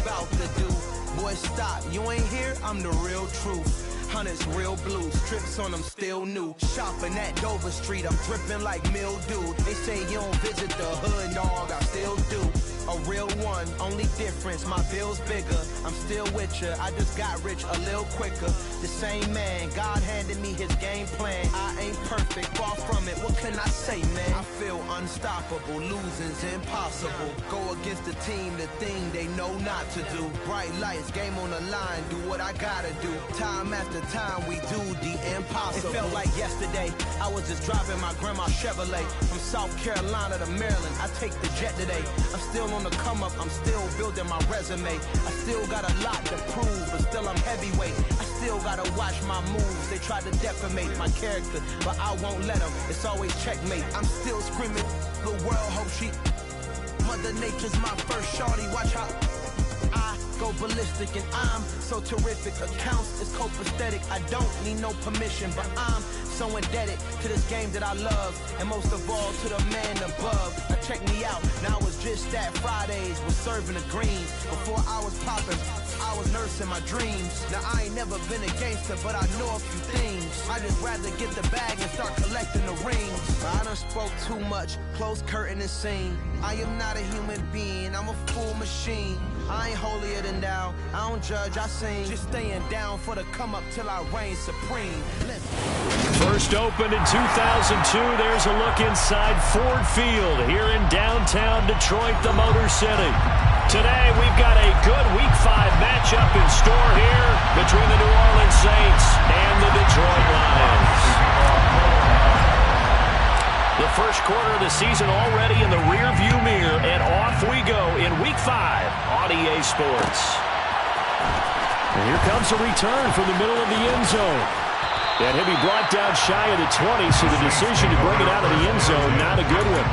about to do. Boy, stop, you ain't here, I'm the real truth. Hunters, real blue, strips on them still new. Shopping at Dover Street, I'm dripping like mildew. They say you don't visit the hood, dog, I still do. A real one, only difference, my bill's bigger. I'm still with ya, I just got rich a little quicker. The same man, God handed me his game plan. I ain't perfect, far from it, what can I say, man? I feel unstoppable, losing's impossible. Go against the team, the thing they know not to do. Bright lights, game on the line, do what I gotta do. Time after time, we do the impossible. It felt like yesterday, I was just driving my grandma's Chevrolet. From South Carolina to Maryland, I take the jet today. I'm still on the come up, I'm still building my resume. I still got a lot to prove, but still I'm heavyweight. I still gotta watch my moves. They try to defamate my character, but I won't let them. It's always checkmate. I'm still screaming, the world hope she. Mother Nature's my first shorty, watch how I go ballistic, and I'm so terrific. Accounts is copacetic. I don't need no permission, but I'm so indebted to this game that I love, and most of all to the man above. Now check me out, now I was just at Fridays, was serving the greens. Before I was popping, I was nursing my dreams. Now I ain't never been a gangster, but I know a few things. I just rather get the bag and start collecting the rings. I done spoke too much, close curtain and scene. I am not a human being, I'm a full machine. I ain't holier than thou, I don't judge, I sing. Just staying down for the come up till I reign supreme. First opened in 2002, there's a look inside Ford Field here in downtown Detroit, the Motor City. Today we've got a good Week 5 matchup in store here between the New Orleans Saints and the Detroit Lions. The first quarter of the season already in the rearview mirror, and off we go in Week 5 on EA Sports. And here comes a return from the middle of the end zone. And he'll be brought down shy of the 20, so the decision to bring it out of the end zone, not a good one.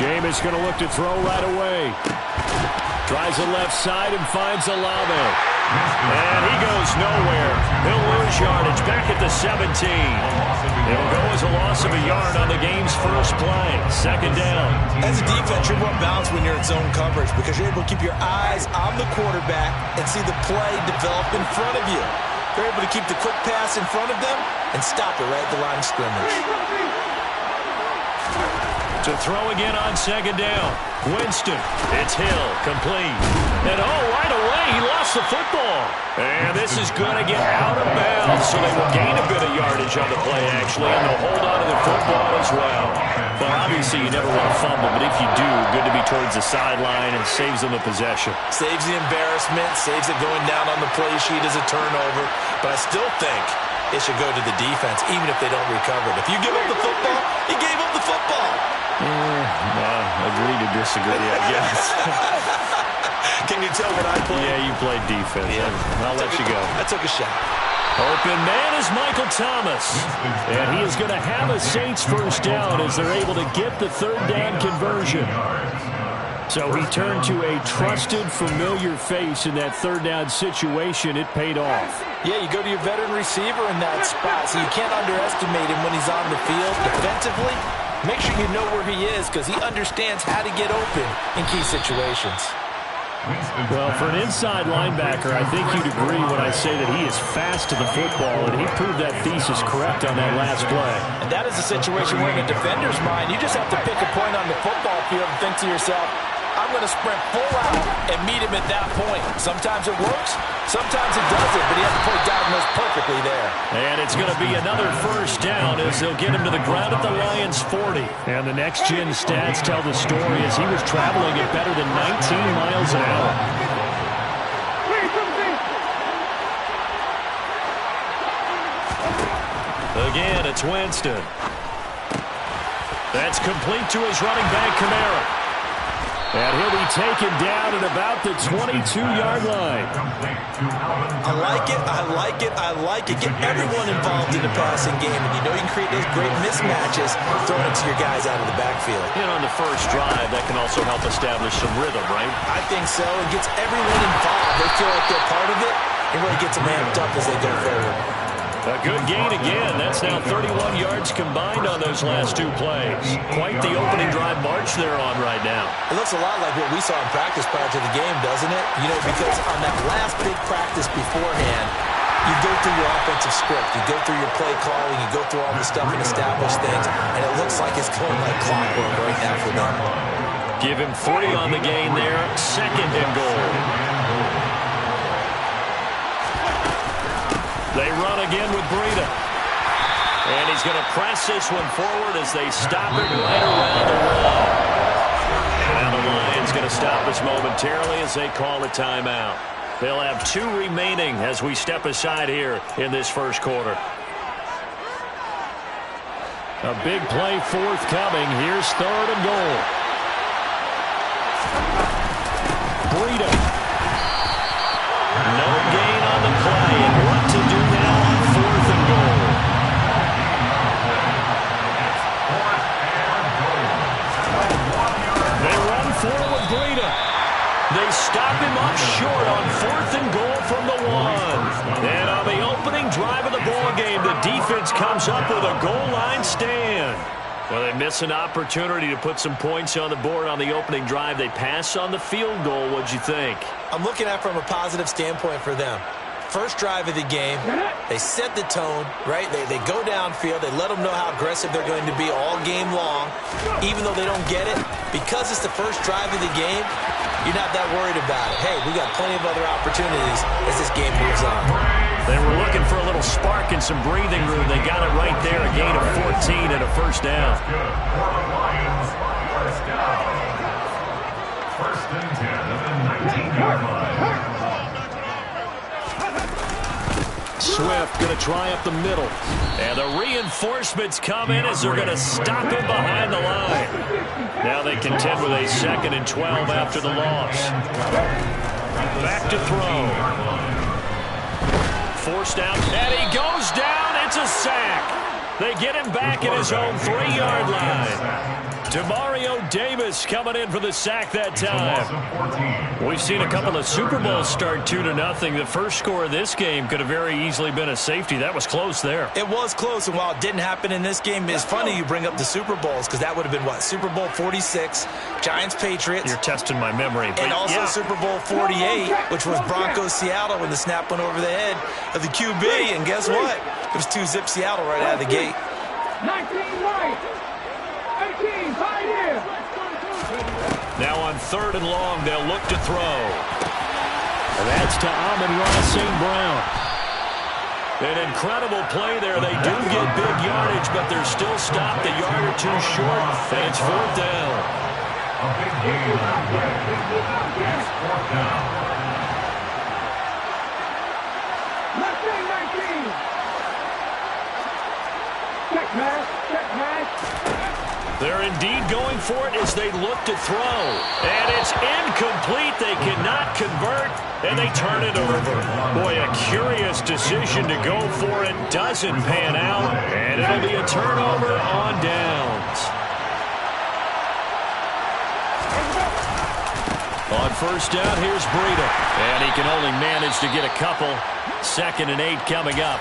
Jameis going to look to throw right away. Tries the left side and finds Olave. And he goes nowhere. He'll lose yardage back at the 17. It'll go as a loss of a yard on the game's first play. Second down. As a defense, you're more balanced when you're in zone coverage because you're able to keep your eyes on the quarterback and see the play develop in front of you. They're able to keep the quick pass in front of them and stop it right at the line of scrimmage. To throw again on second down. Winston. It's Hill. Complete. And right away, he lost the football. And this is going to get out of bounds, so they will gain a bit of yardage on the play, actually, and they'll hold on to the football as well. But obviously, you never want to fumble, but if you do, good to be towards the sideline and saves them the possession. Saves the embarrassment, saves it going down on the play sheet as a turnover. But I still think it should go to the defense, even if they don't recover it. If you give up the football, you gave up the football. Agree to disagree, I guess. Can you tell what I played? Yeah, you played defense. Yeah. I'll let you go. I took a shot. Open man is Michael Thomas. And he is going to have a Saints first down as they're able to get the third down conversion. So he turned to a trusted, familiar face in that third down situation. It paid off. Yeah, you go to your veteran receiver in that spot, so you can't underestimate him when he's on the field defensively. Make sure you know where he is because he understands how to get open in key situations. Well, for an inside linebacker, I think you'd agree when I say that he is fast to the football, and he proved that thesis correct on that last play. And that is a situation where in a defender's mind, you just have to pick a point on the football field and think to yourself, I'm going to sprint full out and meet him at that point. Sometimes it works, sometimes it doesn't, but he has to play diagnosed perfectly there. And it's going to be another first down as they'll get him to the ground at the Lions' 40. And the next-gen stats tell the story as he was traveling at better than 19 miles an hour. Again, it's Winston. That's complete to his running back, Kamara. And he'll be taken down at about the 22-yard line. I like it, I like it, I like it. Get everyone involved in the passing game. And you know you can create those great mismatches throwing it to your guys out of the backfield. And on the first drive, that can also help establish some rhythm, right? I think so. It gets everyone involved. They feel like they're part of it. It really gets them amped up as they go forward. A good gain again. That's now 31 yards combined on those last two plays. Quite the opening drive march they're on right now. It looks a lot like what we saw in practice prior to the game, doesn't it? You know, because on that last big practice beforehand, you go through your offensive script. You go through your play calling. You go through all the stuff and establish things. And it looks like it's going like clockwork right now for them. Give him 40 on the gain there. Second and goal. They run again with Breida. And he's going to press this one forward as they stop it right around the wall. And now the Lions going to stop us momentarily as they call a timeout. They'll have 2 remaining as we step aside here in this first quarter. A big play forthcoming. Here's third and goal. Breida. No gain on the play, and what to do now on fourth and goal. They run forward, Breida. They stop him up short on fourth and goal from the 1. And on the opening drive of the ball game, the defense comes up with a goal line stand. Well, they miss an opportunity to put some points on the board on the opening drive. They pass on the field goal. What'd you think? I'm looking at it from a positive standpoint for them. First drive of the game, they set the tone, right? They go downfield. They let them know how aggressive they're going to be all game long, even though they don't get it. Because it's the first drive of the game, you're not that worried about it. Hey, we got plenty of other opportunities as this game moves on. They were looking for a little spark and some breathing room. They got it right there, a gain of 14 and a first down. First and 10 at the 19-yard line. Swift going to try up the middle. And the reinforcements come in as they're going to stop him behind the line. Now they contend with a 2nd and 12 after the loss. Back to throw. Forced out, and he goes down. It's a sack. They get him back at his own 3-yard line. Demario Davis coming in for the sack that time. We've seen a couple of Super Bowls start 2-0. The first score of this game could have very easily been a safety. That was close there. It was close, and while it didn't happen in this game, it's funny you bring up the Super Bowls because that would have been, what, Super Bowl 46, Giants-Patriots. You're testing my memory. And also Super Bowl 48, which was Broncos-Seattle when the snap went over the head of the QB. And guess what? It was 2-zip Seattle right out of the gate. 19 right. 18 right here. Now on 3rd and long, they'll look to throw. And that's to Amon-Ra St. Brown. An incredible play there. They do get big yardage, but they're still stopped a yard or 2 short, and it's 4th down. A big game on the play. It's 4th down. Left wing 19. Check pass. Check pass. They're indeed going for it as they look to throw. And it's incomplete. They cannot convert, and they turn it over. Boy, a curious decision to go for it. Doesn't pan out, and it'll be a turnover on downs. On first down, here's Breida. And he can only manage to get a couple. 2nd and 8 coming up.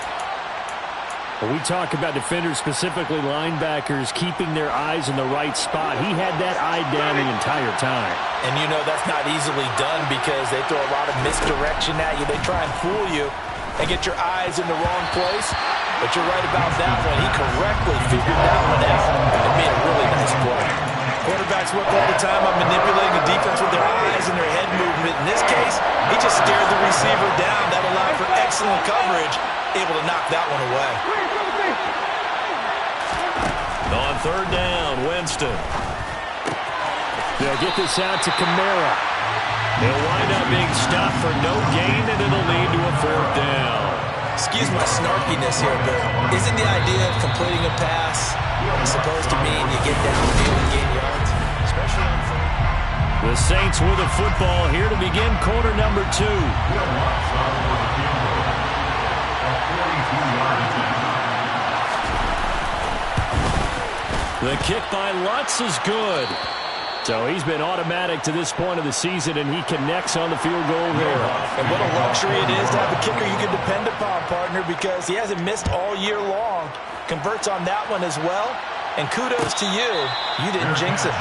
When we talk about defenders, specifically linebackers, keeping their eyes in the right spot, he had that eye down the entire time. And you know that's not easily done because they throw a lot of misdirection at you. They try and fool you and get your eyes in the wrong place. But you're right about that one. He correctly figured that one out and made a really nice play. Quarterbacks work all the time on manipulating the defense with their eyes and their head movement. In this case, he just stared the receiver down. That allowed for excellent coverage, able to knock that one away. On 3rd down, Winston. They'll get this out to Kamara. He'll wind up being stopped for no gain, and it'll lead to a 4th down. Excuse my snarkiness here, but isn't the idea of completing a pass supposed to mean you get downfield and gain yards? Especially on 3rd. The Saints with the football here to begin quarter number 2. The kick by Lutz is good. So he's been automatic to this point of the season, and he connects on the field goal there. And what a luxury it is to have a kicker you can depend upon, partner, because he hasn't missed all year long. Converts on that one as well. And kudos to you. You didn't jinx it.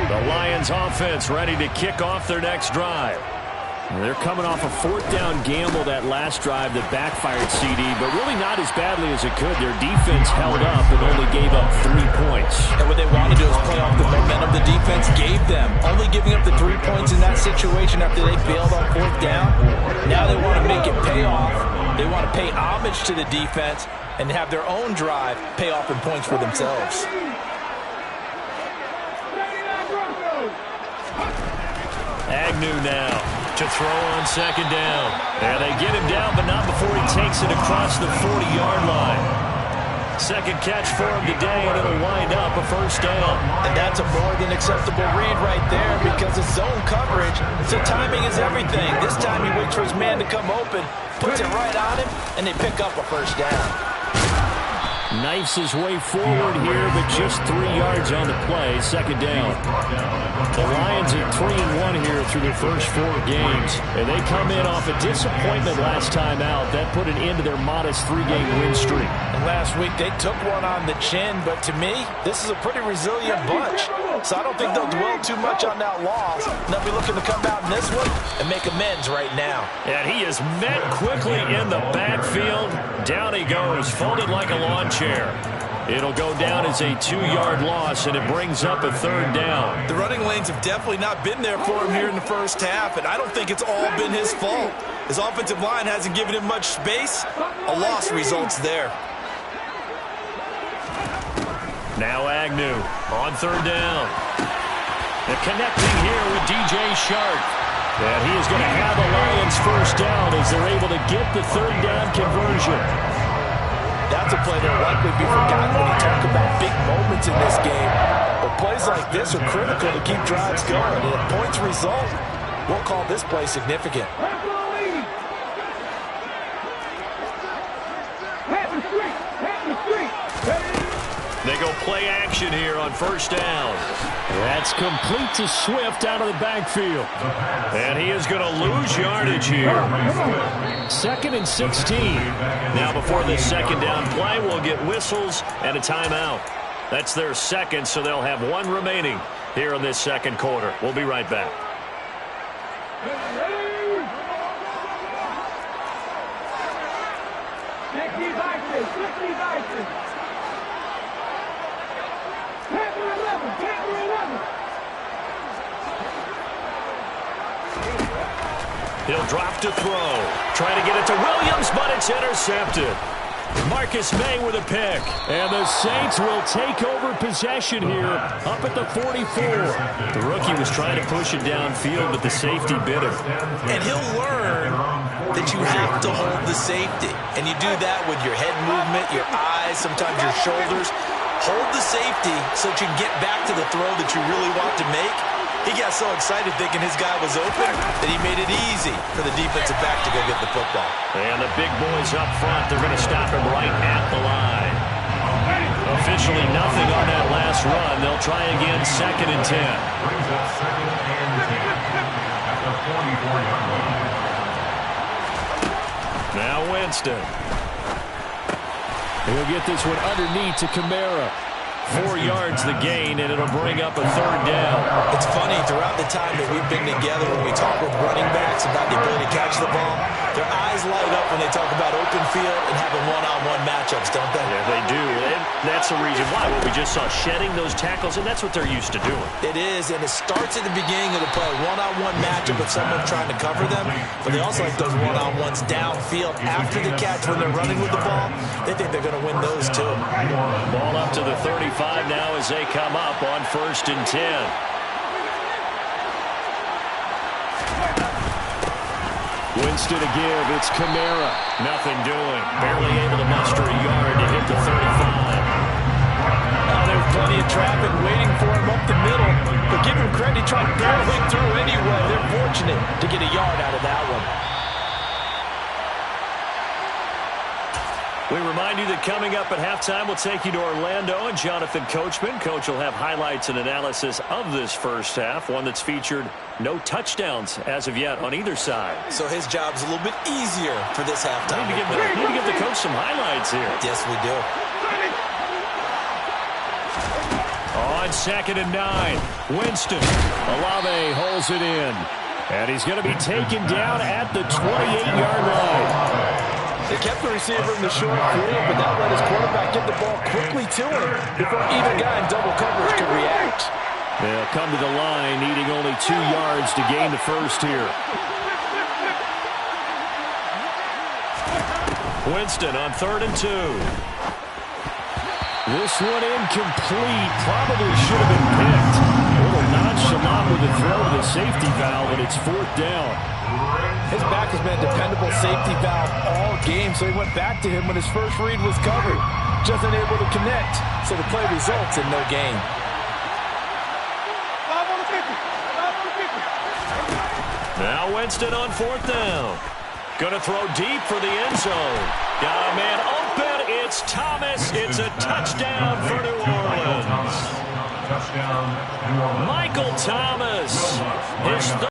The Lions offense ready to kick off their next drive. They're coming off a 4th down gamble that last drive that backfired CD, but really not as badly as it could. Their defense held up and only gave up 3 points. And what they want to do is play off the momentum the defense gave them. Only giving up the 3 points in that situation after they failed on 4th down. Now they want to make it pay off. They want to pay homage to the defense and have their own drive pay off in points for themselves. Agnew now to throw on 2nd down. And they get him down, but not before he takes it across the 40-yard line. 2nd catch for him today, and it'll wind up a 1st down. And that's a more than acceptable read right there because it's zone coverage, so timing is everything. This time he waits for his man to come open, puts it right on him, and they pick up a 1st down. Knifes his way forward here, but just 3 yards on the play. 2nd down. The Lions are 3-1 here through their first 4 games. And they come in off a disappointment last time out. That put an end to their modest 3-game win streak. And last week they took one on the chin, but to me, this is a pretty resilient bunch. So I don't think they'll dwell too much on that loss. And they'll be looking to come out in this one and make amends right now. And he is met quickly in the backfield. Down he goes, folded like a lawn chair. It'll go down as a 2-yard loss, and it brings up a 3rd down. The running lanes have definitely not been there for him here in the first half, and I don't think it's all been his fault. His offensive line hasn't given him much space. A loss results there. Now Agnew on 3rd down. They're connecting here with DJ Shark. And he is going to have the Lions 1st down as they're able to get the 3rd down conversion. That's a play that'll likely be forgotten when you talk about big moments in this game. But plays like this are critical to keep drives going. And if points result, we'll call this play significant. They go play action here on 1st down. That's complete to Swift out of the backfield. And he is going to lose yardage here. 2nd and 16. Now before the 2nd down play, we'll get whistles and a timeout. That's their 2nd, so they'll have 1 remaining here in this 2nd quarter. We'll be right back. He'll drop to throw. Trying to get it to Williams, but it's intercepted. Marcus May with a pick. And the Saints will take over possession here up at the 44. The rookie was trying to push it downfield, but the safety bit him. And he'll learn that you have to hold the safety. And you do that with your head movement, your eyes, sometimes your shoulders. Hold the safety so that you can get back to the throw that you really want to make. He got so excited thinking his guy was open that he made it easy for the defensive back to go get the football. And the big boys up front, they're going to stop him right at the line. Officially nothing on that last run. They'll try again 2nd and 10. Brings up 2nd and 10 at the 44-yard line. Now Winston. He'll get this one underneath to Kamara. 4 yards the gain, and it'll bring up a 3rd down. It's funny, throughout the time that we've been together, when we talk with running backs about the ability to catch the ball, their eyes light up when they talk about open field and having one-on-one matchups, don't they? Yeah, they do. And that's the reason why. What we just saw, shedding those tackles, and that's what they're used to doing. It is, and it starts at the beginning of the play, one-on-one matchup with someone trying to cover them, but they also like those one-on-ones downfield after the catch when they're running with the ball. They think they're going to win those too. Ball up to the 35 now as they come up on 1st and 10. Winston to give. It's Kamara. Nothing doing. Barely able to muster a yard to hit the 35. There's plenty of traffic waiting for him up the middle. But give him credit, he tried barreling through anyway. They're fortunate to get a yard out of that one. We remind you that coming up at halftime, we'll take you to Orlando and Jonathan Coachman. Coach will have highlights and analysis of this first half, one that's featured no touchdowns as of yet on either side. So his job's a little bit easier for this halftime. We need to give the coach some highlights here. Yes, we do. On 2nd and 9, Winston. Olave holds it in. And he's going to be taken down at the 28-yard line. They kept the receiver in the short field, but that let his quarterback get the ball quickly to him before either guy in double coverage could react. They'll come to the line, needing only 2 yards to gain the first here. Winston on 3rd and 2. This one incomplete. Probably should have been picked. A little nonchalant with the throw to the safety valve, and it's 4th down. His back has been a dependable safety valve all game, so he went back to him when his first read was covered. Just unable to connect, so the play results in no gain. Now Winston on 4th down. Going to throw deep for the end zone. Got a man open. It's Thomas. It's a touchdown for New Orleans. Touchdown, New Orleans. Michael Thomas. His